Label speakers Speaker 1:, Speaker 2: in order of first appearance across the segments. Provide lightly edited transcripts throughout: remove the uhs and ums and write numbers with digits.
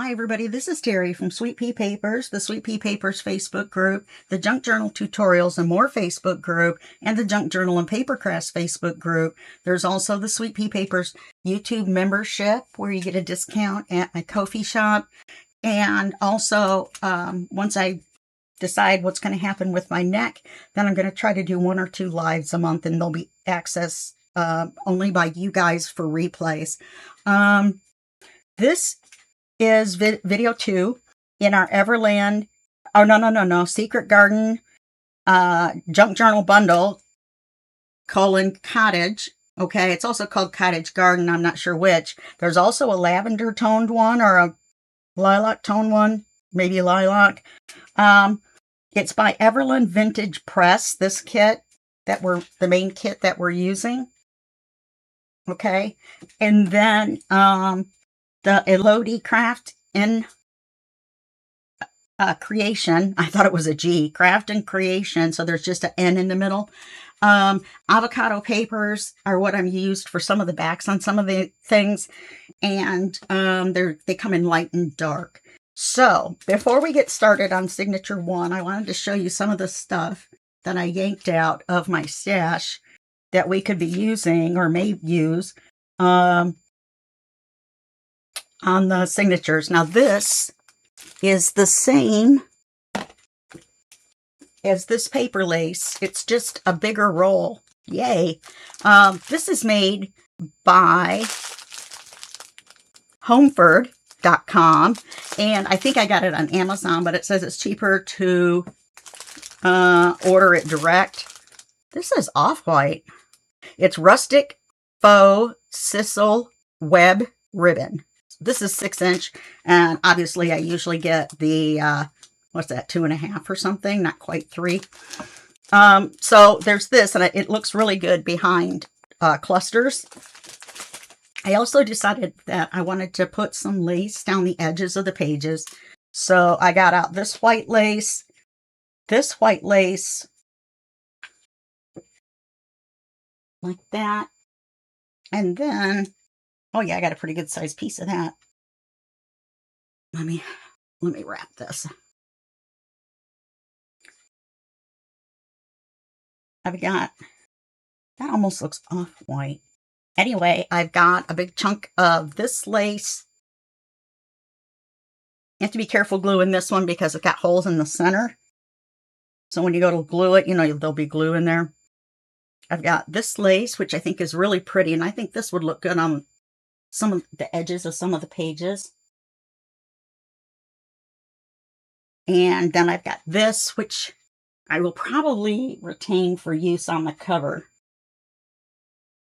Speaker 1: Hi everybody, this is Terry from Sweet Pea Papers, the Sweet Pea Papers Facebook group, the Junk Journal Tutorials and More Facebook group, and the Junk Journal and Paper Crafts Facebook group. There's also the Sweet Pea Papers YouTube membership where you get a discount at my Ko-fi shop. And also, once I decide what's going to happen with my neck, then I'm going to try to do 1 or 2 lives a month, and they'll be accessed only by you guys for replays. This is video 2 in our Everland, Secret Garden Junk Journal Bundle, Cottage. Okay, it's also called Cottage Garden, I'm not sure which. There's also a lavender toned one or a lilac toned one, maybe lilac. It's by Everland Vintage Press, this kit the main kit that we're using. Okay, and then the Elodie Craft in Creation. I thought it was a G. Craft and Creation, so there's just an N in the middle. Avocado papers are what I'm used for some of the backs on some of the things, and they come in light and dark. So before we get started on Signature 1, I wanted to show you some of the stuff that I yanked out of my stash that we could be using or may use on the signatures. Now this is the same as this paper lace. It's just a bigger roll. Yay. This is made by Homeford.com, and I think I got it on Amazon, but it says it's cheaper to order it direct. This is off-white. It's rustic faux sisal web ribbon. This is 6-inch, and obviously I usually get the, what's that, 2.5 or something, not quite 3. So there's this, and it looks really good behind clusters. I also decided that I wanted to put some lace down the edges of the pages. So I got out this white lace, like that, and then, oh yeah, I got a pretty good sized piece of that. Let me wrap this. I've got, that almost looks off-white. Anyway, I've got a big chunk of this lace. You have to be careful gluing this one because it's got holes in the center. So when you go to glue it, you know, there'll be glue in there. I've got this lace, which I think is really pretty, and I think this would look good on some of the edges of some of the pages. And then I've got this, which I will probably retain for use on the cover.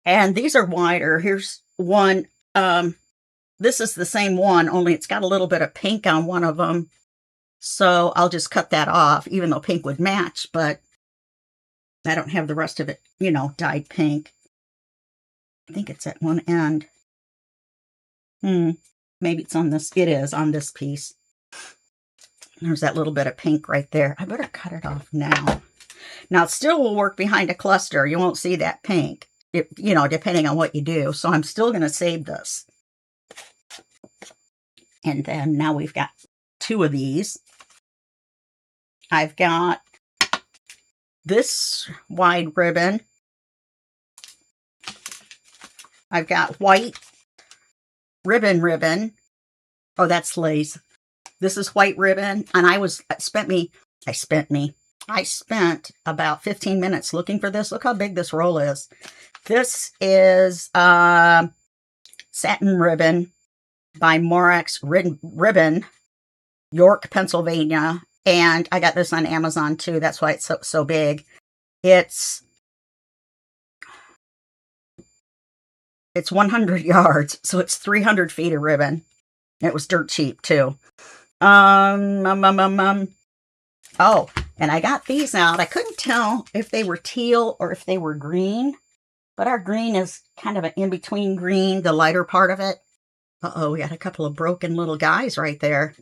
Speaker 1: And these are wider. Here's one. This is the same one, only it's got a little bit of pink on one of them. So I'll just cut that off, even though pink would match, but I don't have the rest of it, you know, dyed pink. I think it's at one end. Maybe it's on this. It is on this piece. There's that little bit of pink right there. I better cut it off now. Now, it still will work behind a cluster. You won't see that pink, you know, depending on what you do. So I'm still going to save this. And then now we've got 2 of these. I've got this wide ribbon. I've got white ribbon. Oh, that's lace. This is white ribbon, and I spent about 15 minutes looking for this. Look how big this roll is. This is satin ribbon by Morax Ribbon, York, Pennsylvania, and I got this on Amazon too. That's why it's so big. It's 100 yards, so it's 300 feet of ribbon. It was dirt cheap too. Oh, and I got these out. I couldn't tell if they were teal or if they were green, but our green is kind of an in-between green, the lighter part of it. Uh-oh, we got a couple of broken little guys right there.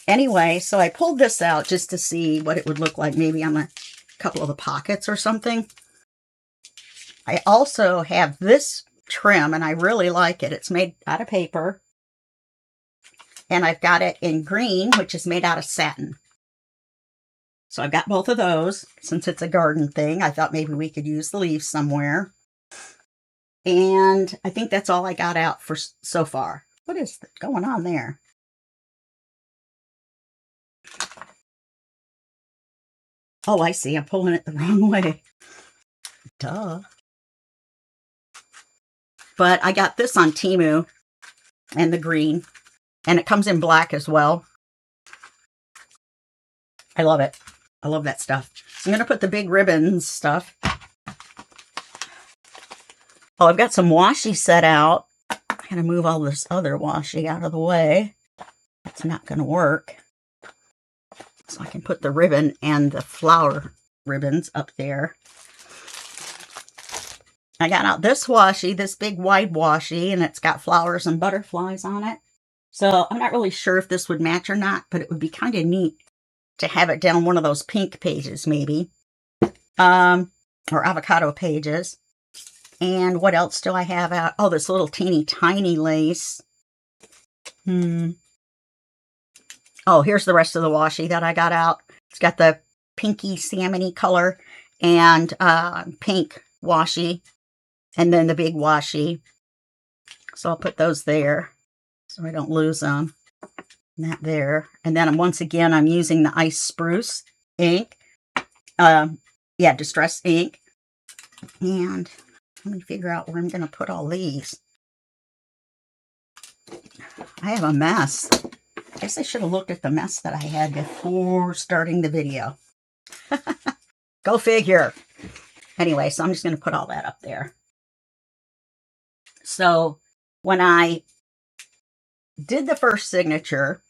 Speaker 1: Anyway, so I pulled this out just to see what it would look like, maybe on a couple of the pockets or something. I also have this trim, and I really like it. It's made out of paper. and I've got it in green, which is made out of satin. So I've got both of those. Since it's a garden thing, I thought maybe we could use the leaves somewhere. And I think that's all I got out for so far. What is going on there? Oh, I see. I'm pulling it the wrong way. Duh. But I got this on Temu, and the green. And it comes in black as well. I love it. I love that stuff. So I'm going to put the big ribbons stuff. Oh, I've got some washi set out. I'm going to move all this other washi out of the way. It's not going to work. So I can put the ribbon and the flower ribbons up there. I got out this washi, this big wide washi, and it's got flowers and butterflies on it. So I'm not really sure if this would match or not, but it would be kind of neat to have it down one of those pink pages, maybe. Or avocado pages. And what else do I have out? Oh, this little teeny tiny lace. Oh, here's the rest of the washi that I got out. It's got the pinky salmony color and pink washi. And then the big washi. So I'll put those there so I don't lose them. And that there. And then once again, I'm using the Ice Spruce ink. Yeah, Distress ink. And let me figure out where I'm going to put all these. I have a mess. I guess I should have looked at the mess that I had before starting the video. Go figure. Anyway, so I'm just going to put all that up there. So when I did the first signature,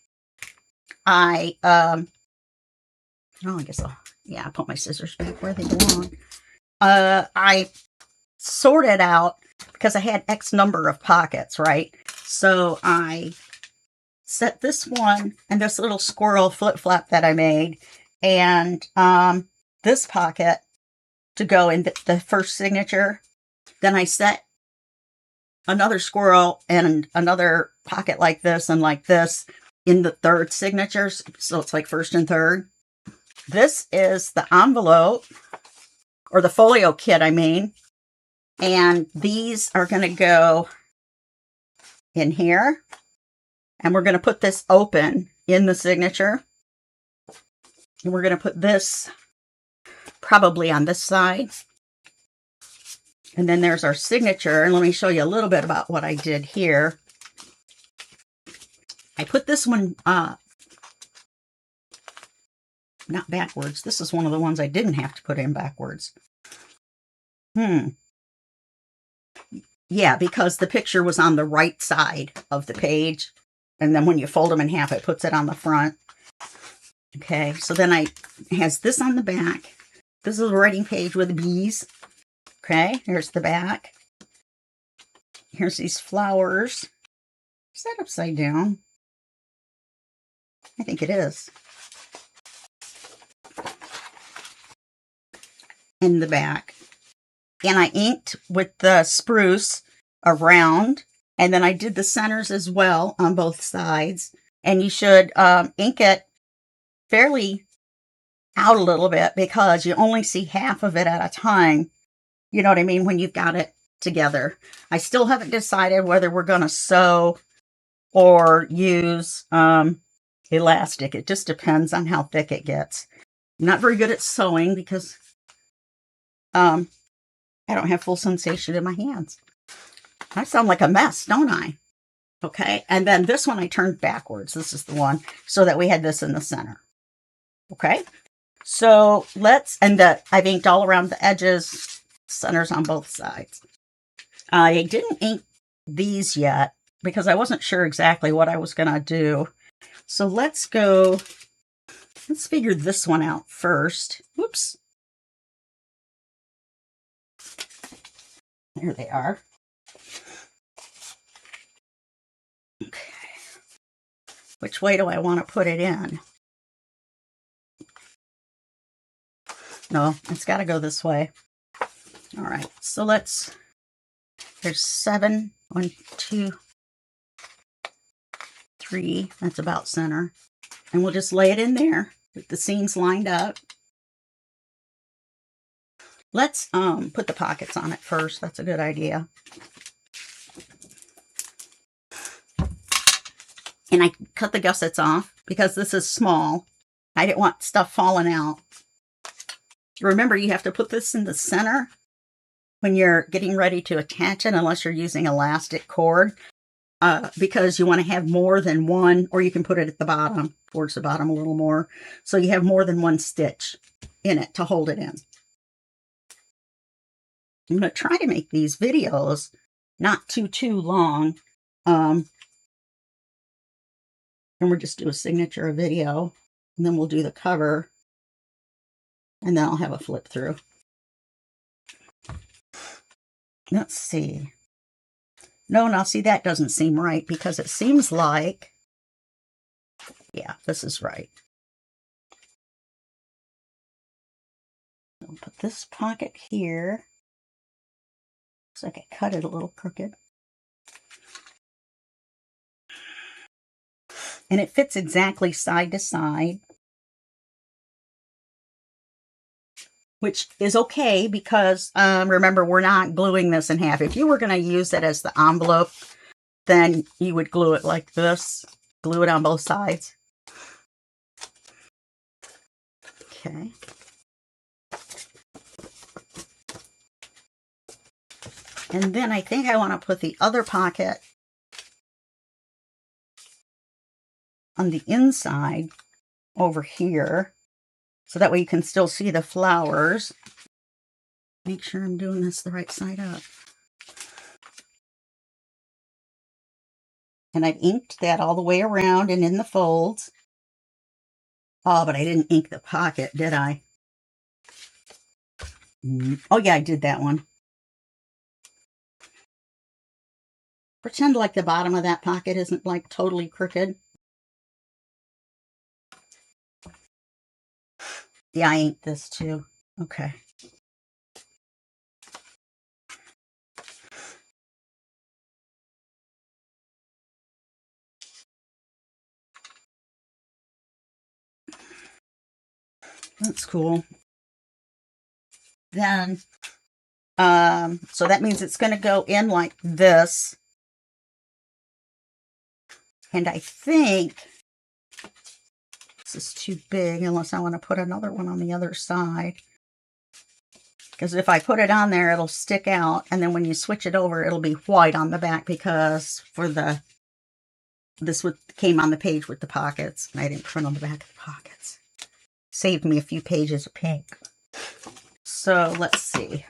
Speaker 1: I guess I'll put my scissors back where they belong. I sorted out, because I had X number of pockets, right? So I set this one and this little squirrel flip-flap that I made and this pocket to go in the first signature. Then I set another squirrel and another pocket like this and like this in the third signatures. So it's like first and third. This is the envelope, or the folio kit, I mean. And these are going to go in here. And we're going to put this open in the signature. And we're going to put this probably on this side. And then there's our signature. And let me show you a little bit about what I did here. I put this one, not backwards. This is one of the ones I didn't have to put in backwards. Yeah, because the picture was on the right side of the page. And then when you fold them in half, it puts it on the front. Okay, so then it has this on the back. This is a writing page with bees. Okay, here's the back. Here's these flowers. Is that upside down? I think it is. In the back. And I inked with the spruce around. And then I did the centers as well on both sides. And you should ink it fairly out a little bit because you only see half of it at a time. You know what I mean? When you've got it together. I still haven't decided whether we're going to sew or use elastic. It just depends on how thick it gets. I'm not very good at sewing because I don't have full sensation in my hands. I sound like a mess, don't I? Okay, and then this one I turned backwards. This is the one, so that we had this in the center. Okay, so I've inked all around the edges, centers on both sides. I didn't ink these yet because I wasn't sure exactly what I was going to do. So let's figure this one out first. Whoops. There they are. Okay. Which way do I want to put it in? No, it's got to go this way. All right, so there's 7, 1, 2, 3. That's about center. And we'll just lay it in there with the seams lined up. Let's put the pockets on it first. That's a good idea. And I cut the gussets off because this is small. I didn't want stuff falling out. Remember, you have to put this in the center when you're getting ready to attach it, unless you're using elastic cord, because you want to have more than one, or you can put it at the bottom, towards the bottom a little more, so you have more than one stitch in it to hold it in. I'm going to try to make these videos not too long. And we'll just do a signature video, and then we'll do the cover, and then I'll have a flip through. Let's see. No, now see, that doesn't seem right, because it seems like, yeah, this is right. I'll put this pocket here. Looks like I cut it a little crooked. And it fits exactly side to side, which is okay because, remember, we're not gluing this in half. If you were going to use it as the envelope, then you would glue it like this. Glue it on both sides. Okay. And then I think I want to put the other pocket on the inside over here, so that way you can still see the flowers. Make sure I'm doing this the right side up. And I've inked that all the way around and in the folds. Oh, but I didn't ink the pocket, did I? Oh yeah, I did that one. Pretend like the bottom of that pocket isn't like totally crooked. Yeah, I inked this too. Okay. That's cool. Then, so that means it's going to go in like this. And I think this is too big, unless I want to put another one on the other side. Because if I put it on there, it'll stick out. And then when you switch it over, it'll be white on the back, because for the, this came on the page with the pockets. And I didn't print on the back of the pockets. Saved me a few pages of pink. So let's see.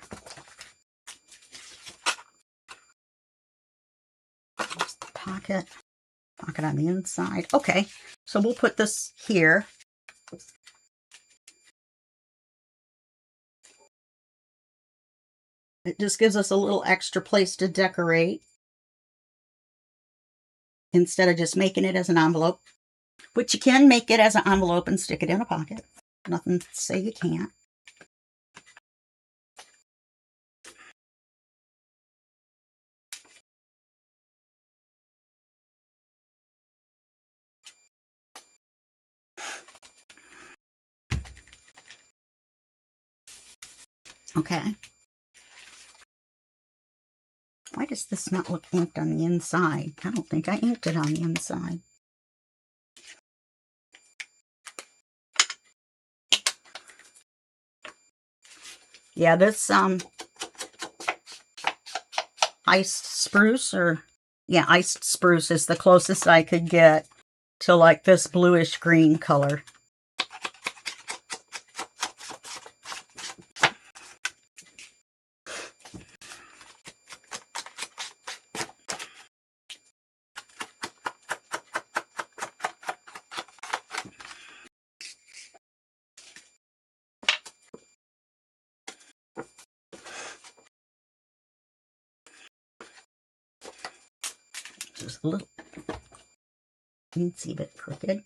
Speaker 1: There's the pocket. Pocket on the inside. Okay, so we'll put this here. It just gives us a little extra place to decorate, instead of just making it as an envelope, which you can make it as an envelope and stick it in a pocket. Nothing to say you can't. Okay. Why does this not look inked on the inside? I don't think I inked it on the inside. Yeah, this iced spruce, or yeah, iced spruce is the closest I could get to like this bluish green color. Just a little teensy bit crooked.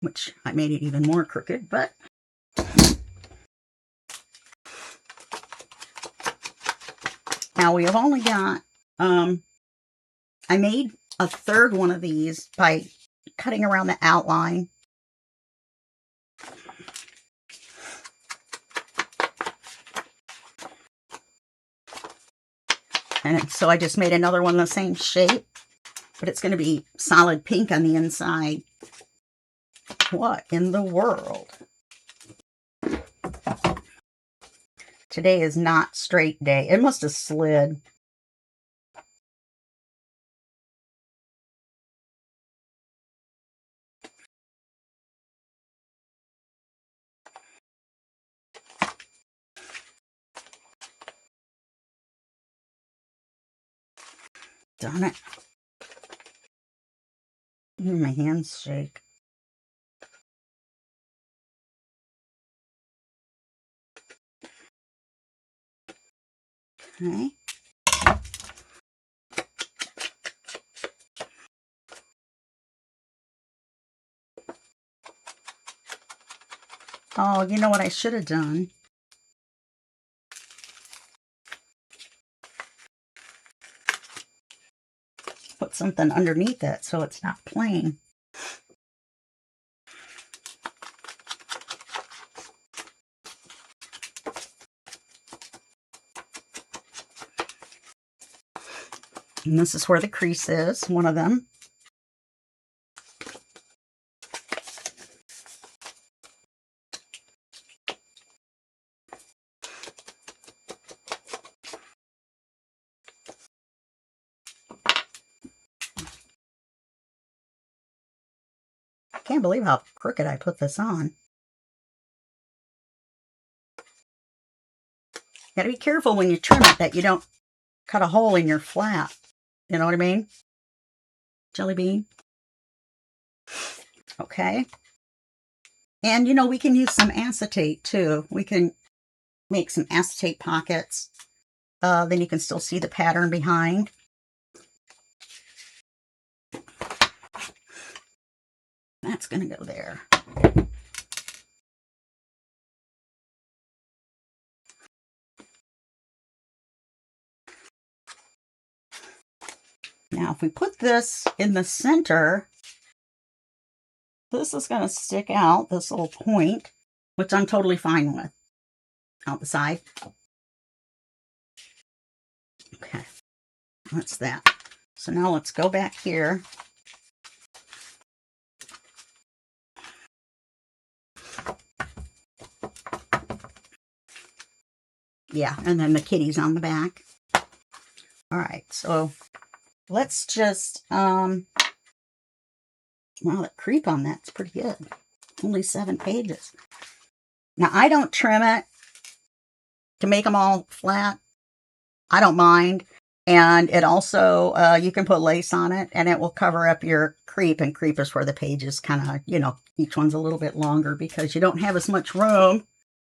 Speaker 1: Which I made it even more crooked, but Now we have only got, I made a third one of these by cutting around the outline. And so I just made another one the same shape, but it's going to be solid pink on the inside. What in the world? Today is not straight day. It must have slid. Darn it. My hands shake. Okay. Oh, you know what I should have done? Put something underneath it so it's not plain. And this is where the crease is, one of them. I can't believe how crooked I put this on. You gotta be careful when you trim it that you don't cut a hole in your flat. You know what I mean? Jelly bean. Okay. And, you know, we can use some acetate, too. We can make some acetate pockets. Then you can still see the pattern behind. That's going to go there. Now, if we put this in the center, this is going to stick out, this little point, which I'm totally fine with, out the side. Okay, that's that. So now let's go back here. Yeah, and then the kitty's on the back. All right, so let's just, wow, the creep on that's pretty good. Only 7 pages. Now, I don't trim it to make them all flat. I don't mind. And it also, you can put lace on it, and it will cover up your creep. And creep is where the pages kind of, you know, each one's a little bit longer because you don't have as much room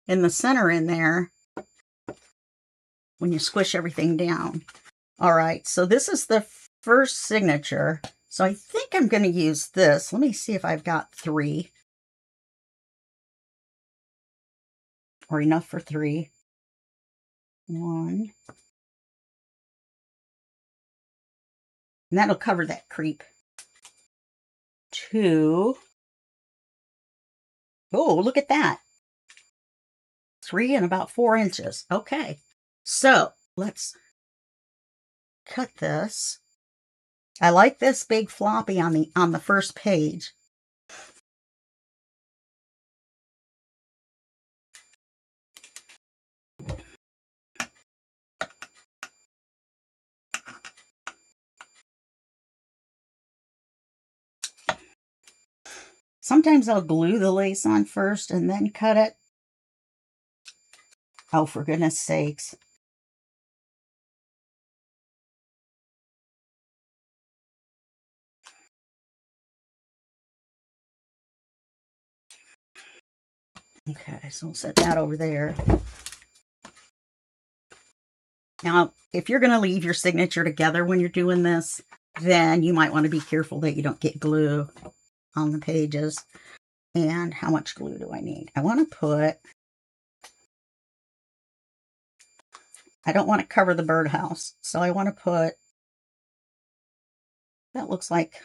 Speaker 1: in the center in there when you squish everything down. All right, so this is the first signature. So I think I'm going to use this. Let me see if I've got 3. Or enough for 3. 1. And that'll cover that creep. 2. Oh, look at that. 3 and about 4 inches. Okay. So let's cut this. I like this big floppy on the first page. Sometimes I'll glue the lace on first and then cut it. Oh, for goodness sakes. Okay, so we'll set that over there. Now, if you're going to leave your signature together when you're doing this, then you might want to be careful that you don't get glue on the pages. And how much glue do I need? I want to put I don't want to cover the birdhouse, so I want to put, that looks like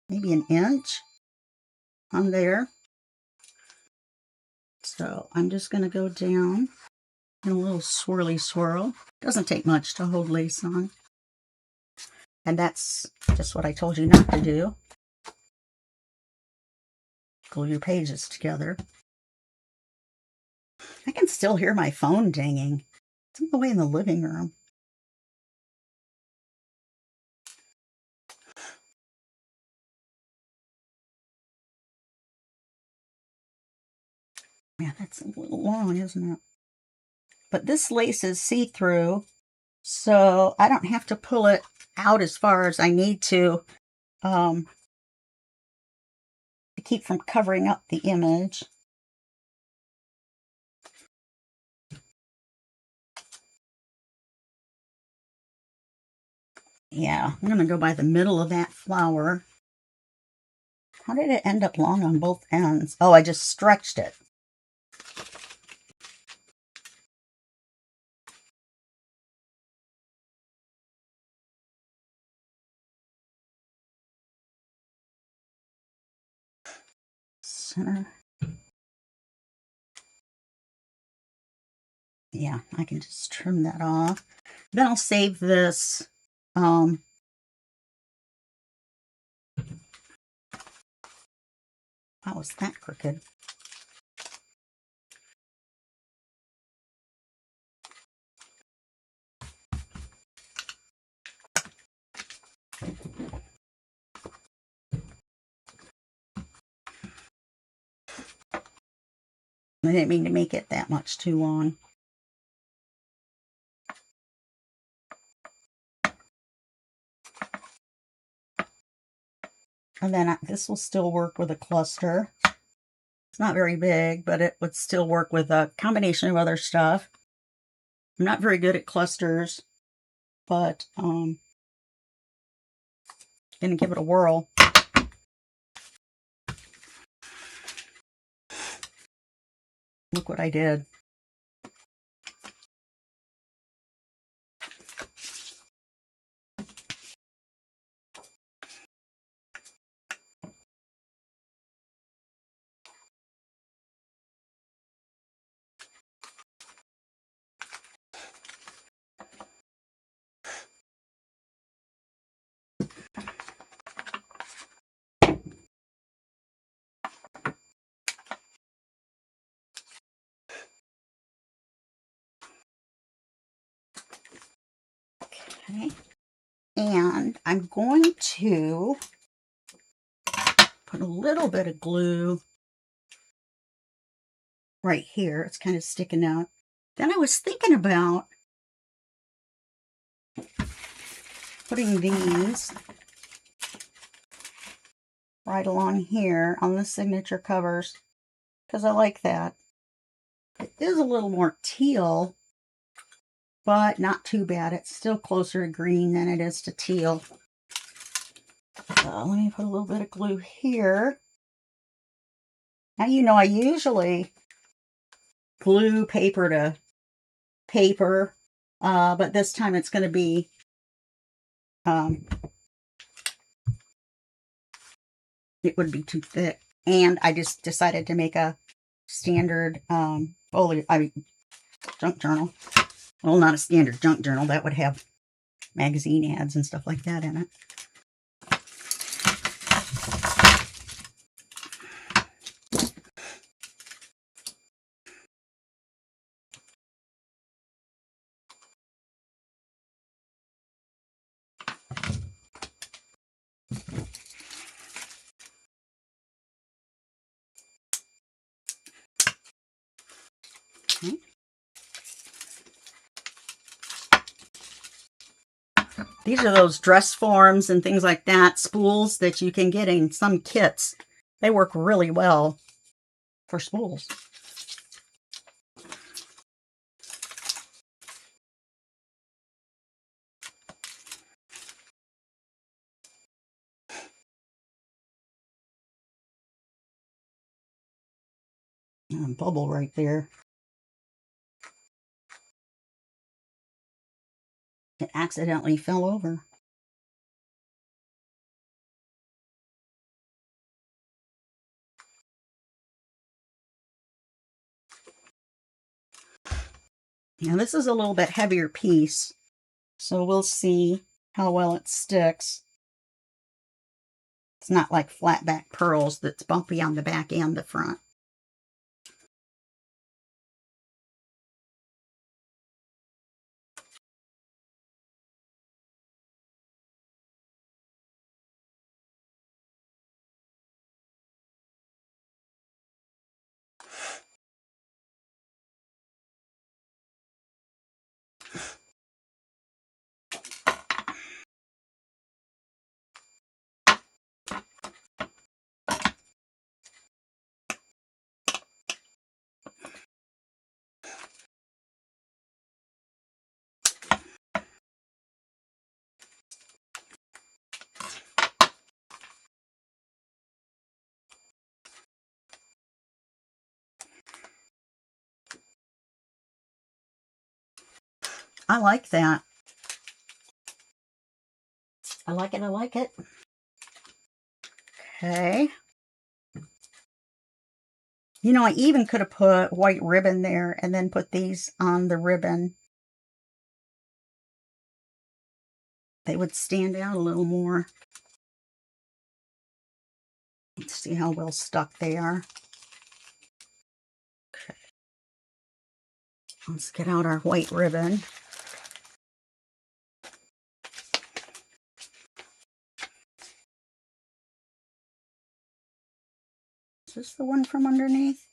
Speaker 1: maybe an inch on there. So I'm just going to go down in a little swirly swirl. Doesn't take much to hold lace on. And that's just what I told you not to do. Glue your pages together. I can still hear my phone dinging. It's all the way in the living room. Yeah, that's a little long, isn't it? But this lace is see-through, so I don't have to pull it out as far as I need to keep from covering up the image. Yeah, I'm going to go by the middle of that flower. How did it end up long on both ends? Oh, I just stretched it. Center. Yeah, I can just trim that off. Then I'll save this. How was that crooked? I didn't mean to make it that much too long. And then this will still work with a cluster. It's not very big, but it would still work with a combination of other stuff. I'm not very good at clusters, but gonna give it a whirl. Look what I did. Okay. And I'm going to put a little bit of glue right here. It's kind of sticking out. Then I was thinking about putting these right along here on the signature covers because I like that. It is a little more teal, but not too bad. It's still closer to green than it is to teal. So let me put a little bit of glue here. Now, you know, I usually glue paper to paper, but this time it's going to be it would be too thick. And I just decided to make a standard junk journal. Well, not a standard junk journal. That would have magazine ads and stuff like that in it. Okay. These are those dress forms and things like that, spools that you can get in some kits. They work really well for spools. Bubble right there. It accidentally fell over. Now this is a little bit heavier piece, so we'll see how well it sticks. It's not like flat back pearls that's bumpy on the back and the front. I like that. I like it, I like it. Okay. You know, I even could have put white ribbon there and then put these on the ribbon. They would stand out a little more. Let's see how well stuck they are. Okay. Let's get out our white ribbon. Is this the one from underneath?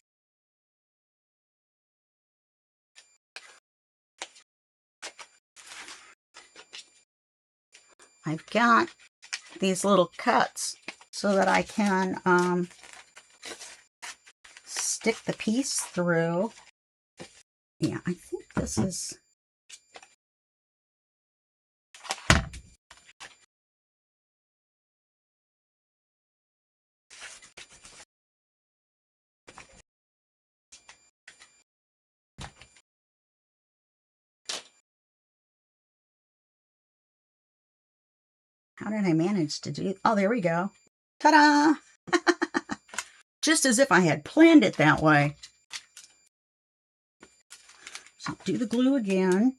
Speaker 1: I've got these little cuts so that I can stick the piece through. Yeah, I think this is... How did I manage to do... Oh, there we go. Ta-da! Just as if I had planned it that way. So do the glue again.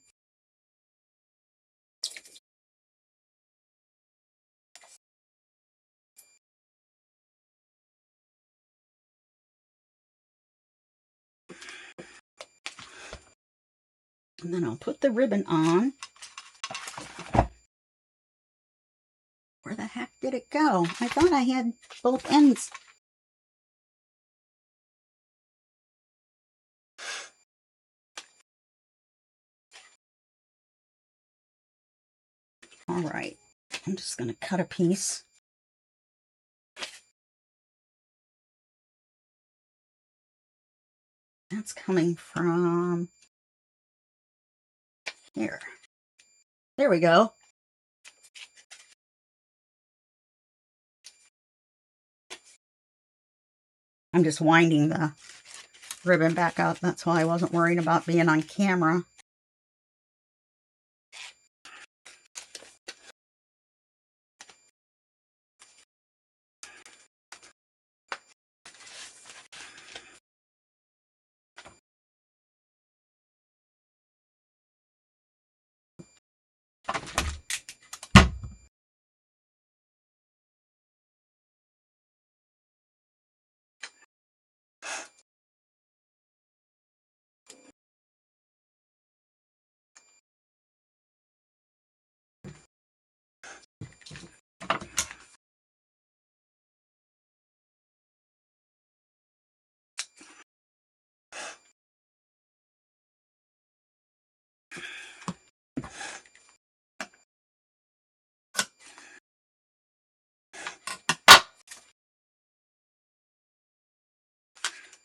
Speaker 1: And then I'll put the ribbon on. Where the heck did it go? I thought I had both ends. All right, I'm just going to cut a piece. That's coming from here. There we go. I'm just winding the ribbon back up. That's why I wasn't worried about being on camera.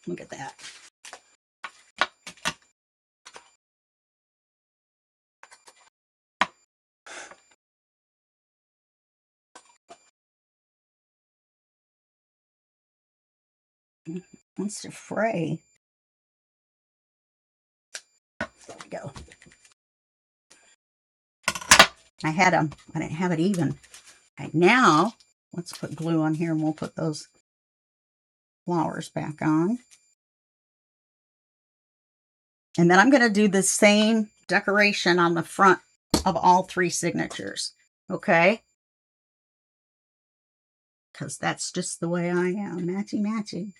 Speaker 1: Look at that. It wants to fray. There we go. I didn't have it even. Okay, now let's put glue on here and we'll put those flowers back on. And then I'm going to do the same decoration on the front of all 3 signatures. Okay? Because that's just the way I am. Matchy matchy.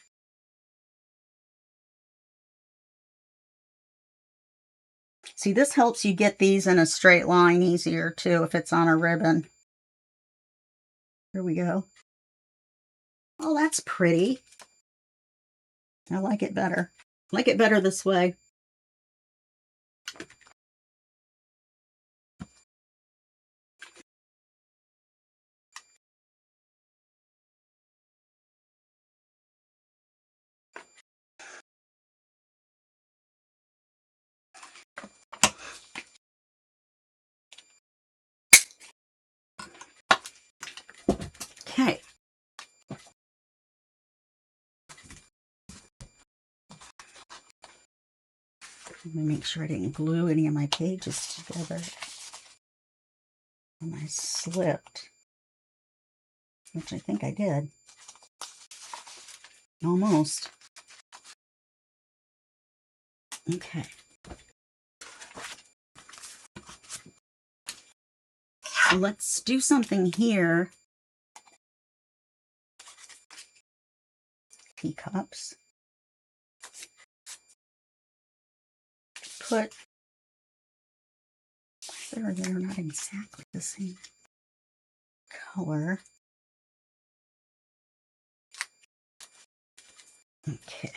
Speaker 1: See, this helps you get these in a straight line easier too if it's on a ribbon. Here we go. Oh, that's pretty. I like it better. I like it better this way. Okay. Let me make sure I didn't glue any of my pages together. And I slipped, which I think I did. Almost. Okay. So let's do something here. Teacups. They're not exactly the same color. Okay.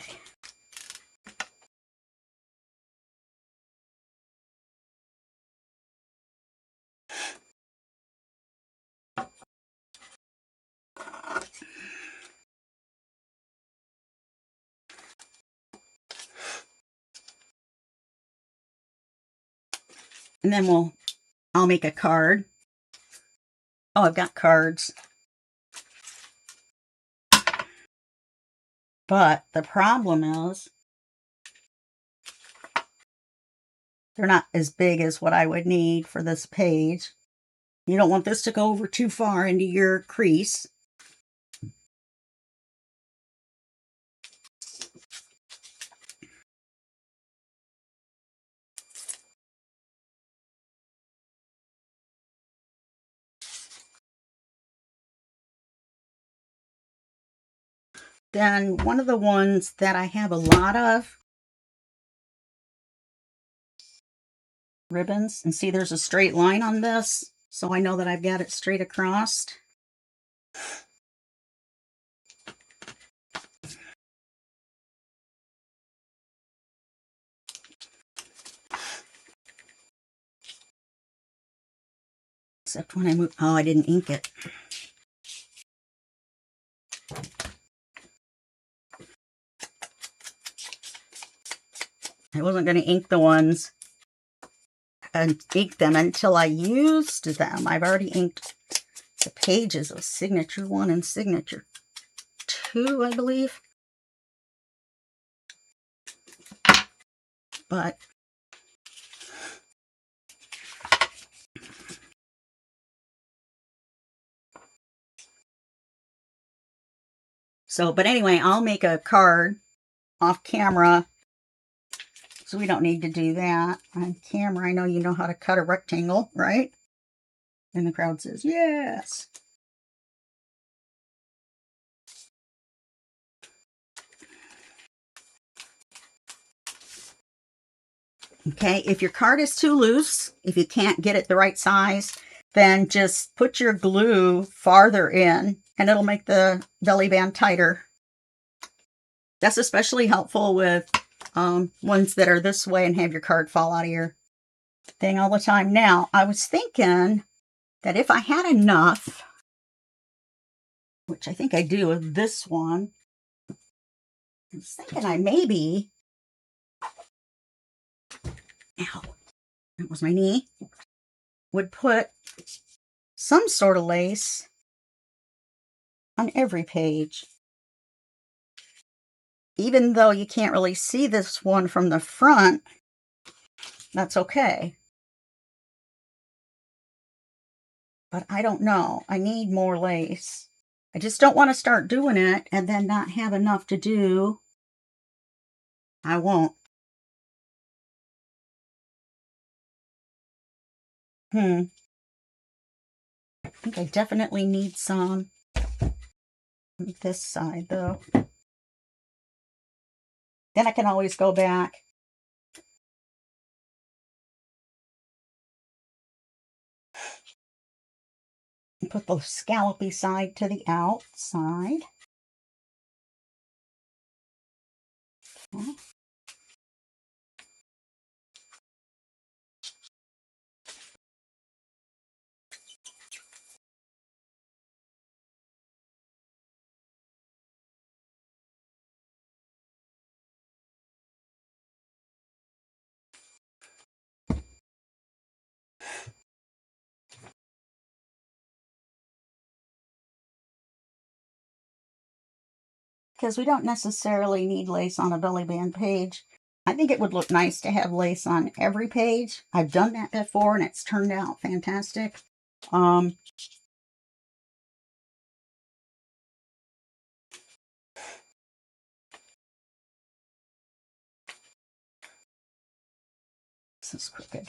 Speaker 1: And then I'll make a card. Oh, I've got cards. But the problem is they're not as big as what I would need for this page. You don't want this to go over too far into your crease. Then one of the ones that I have a lot of ribbons, and see there's a straight line on this, so I know that I've got it straight across. Except when I move, oh, I didn't ink it. I wasn't going to ink the ones and ink them until I used them. I've already inked the pages of signature 1 and signature 2, I believe. But but anyway, I'll make a card off camera. So we don't need to do that on camera. I know you know how to cut a rectangle, right? And the crowd says, yes. Okay, if your card is too loose, if you can't get it the right size, then just put your glue farther in and it'll make the belly band tighter. That's especially helpful with ones that are this way and have your card fall out of your thing all the time. Now, I was thinking that if I had enough, which I think I do with this one, I was thinking I maybe, ow, that was my knee, would put some sort of lace on every page. Even though you can't really see this one from the front, that's okay. but I don't know. I need more lace. I just don't want to start doing it and then not have enough to do. I won't. I think I definitely need some on this side, though. Then I can always go back. And put the scallopy side to the outside. Okay. Because we don't necessarily need lace on a belly band page. I think it would look nice to have lace on every page. I've done that before and it's turned out fantastic. This is crooked.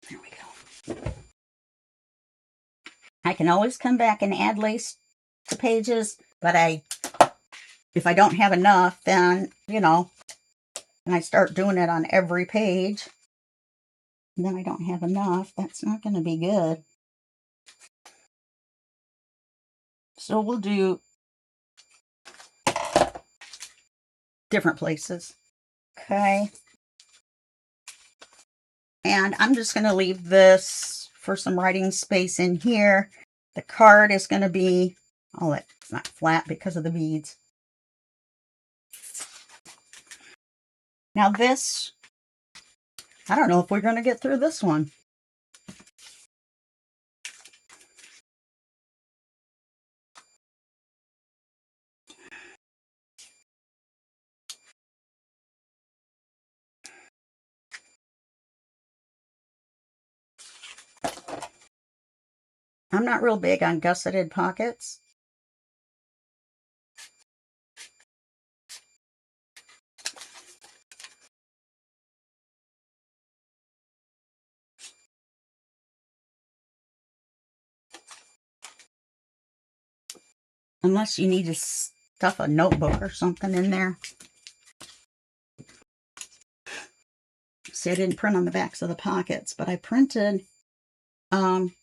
Speaker 1: There we go. I can always come back and add lace to pages, but if I don't have enough, then, you know, and I start doing it on every page, and then I don't have enough, that's not going to be good. So we'll do different places. Okay. And I'm just going to leave this for some writing space in here. The card is going to be, oh, it's not flat because of the beads. Now this, I don't know if we're going to get through this one. I'm not real big on gusseted pockets. Unless you need to stuff a notebook or something in there. See, I didn't print on the backs of the pockets, but I printed on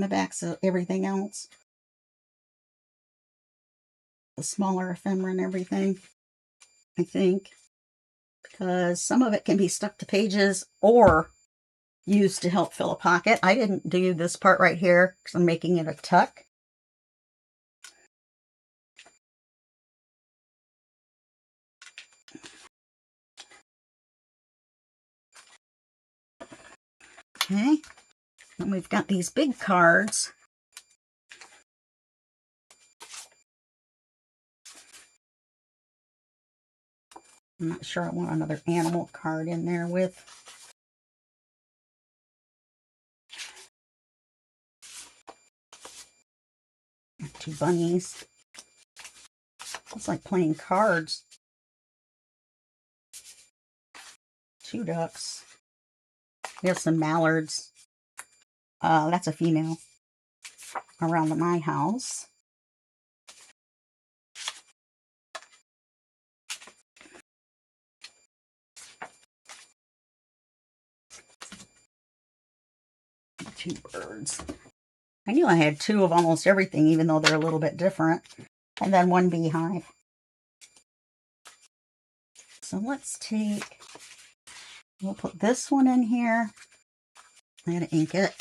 Speaker 1: the backs of everything else. The smaller ephemera and everything, I think. Because some of it can be stuck to pages or used to help fill a pocket. I didn't do this part right here because I'm making it a tuck. Okay, and we've got these big cards. I'm not sure I want another animal card in there with. Two bunnies. It's like playing cards. Two ducks. We have some mallards. That's a female around my house. Two birds. I knew I had two of almost everything, even though they're a little bit different. And then one beehive. So let's take, we'll put this one in here. I'm going to ink it.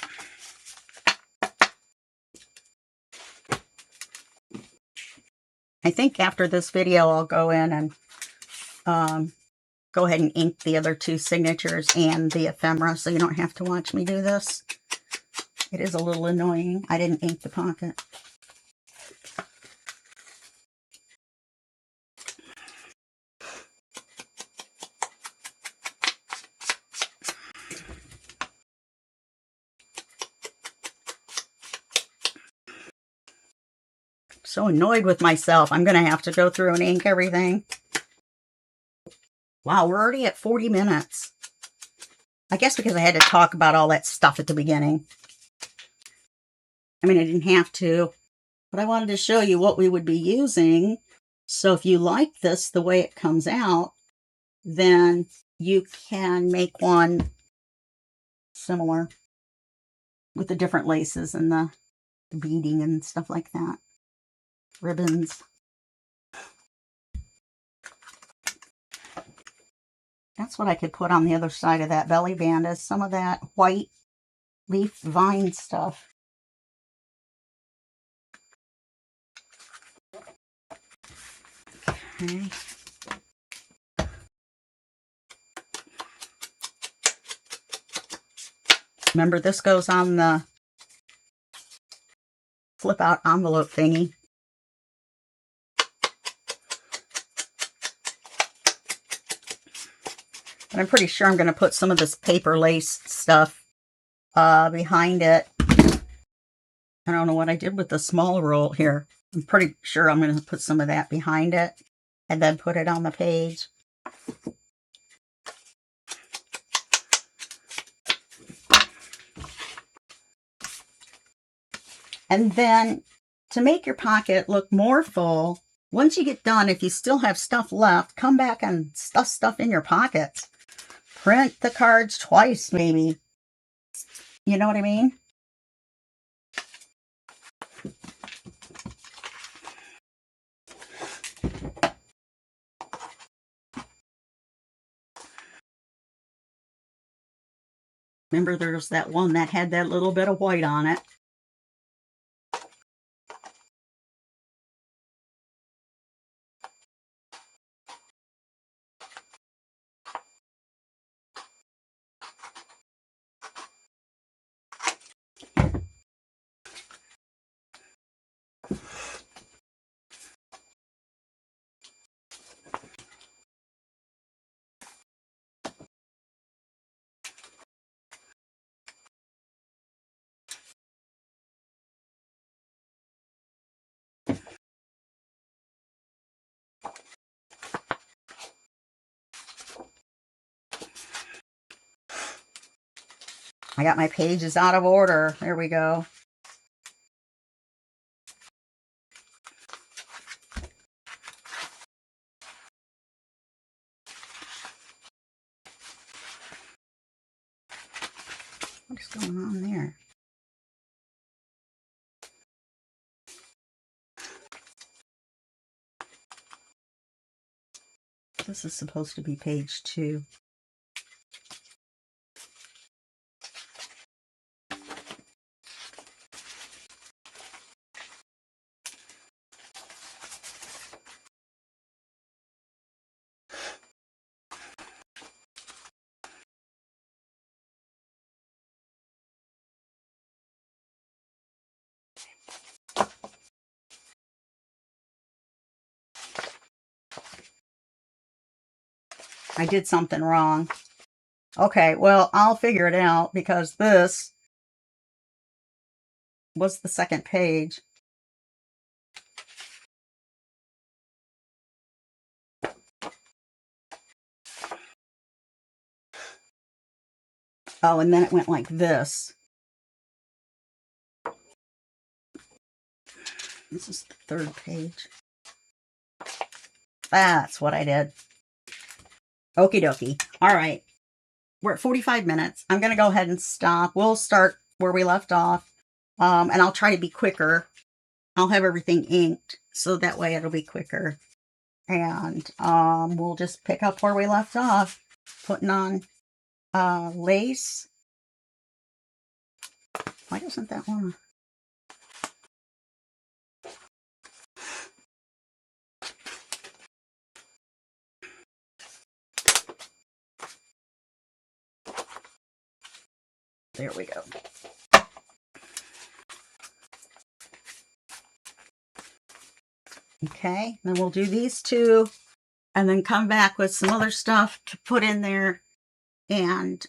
Speaker 1: I think after this video, I'll go in and go ahead and ink the other 2 signatures and the ephemera so you don't have to watch me do this. It is a little annoying. I didn't ink the pocket. So annoyed with myself. I'm going to have to go through and ink everything. Wow, we're already at 40 minutes. I guess because I had to talk about all that stuff at the beginning. I mean, I didn't have to, but I wanted to show you what we would be using. So if you like this, the way it comes out, then you can make one similar with the different laces and the beading and stuff like that. Ribbons. That's what I could put on the other side of that belly band, is some of that white leaf vine stuff. Okay. Remember, this goes on the flip out envelope thingy. But I'm pretty sure I'm going to put some of this paper lace stuff behind it. I don't know what I did with the small roll here. I'm pretty sure I'm going to put some of that behind it and then put it on the page. And then to make your pocket look more full, once you get done, if you still have stuff left, come back and stuff stuff in your pockets. Print the cards twice, maybe. You know what I mean? Remember, there's that one that had that little bit of white on it. I got my pages out of order. There we go. What is going on there? This is supposed to be page 2. I did something wrong. Okay, well, I'll figure it out because this was the second page. Oh, and then it went like this. This is the third page. That's what I did. Okie dokie. All right. We're at 45 minutes. I'm going to go ahead and stop. We'll start where we left off. And I'll try to be quicker. I'll have everything inked so that way it'll be quicker. And we'll just pick up where we left off. Putting on lace. Why doesn't that one? There we go. Okay, then we'll do these two and then come back with some other stuff to put in there. And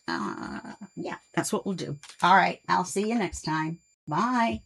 Speaker 1: yeah, that's what we'll do. All right, I'll see you next time. Bye.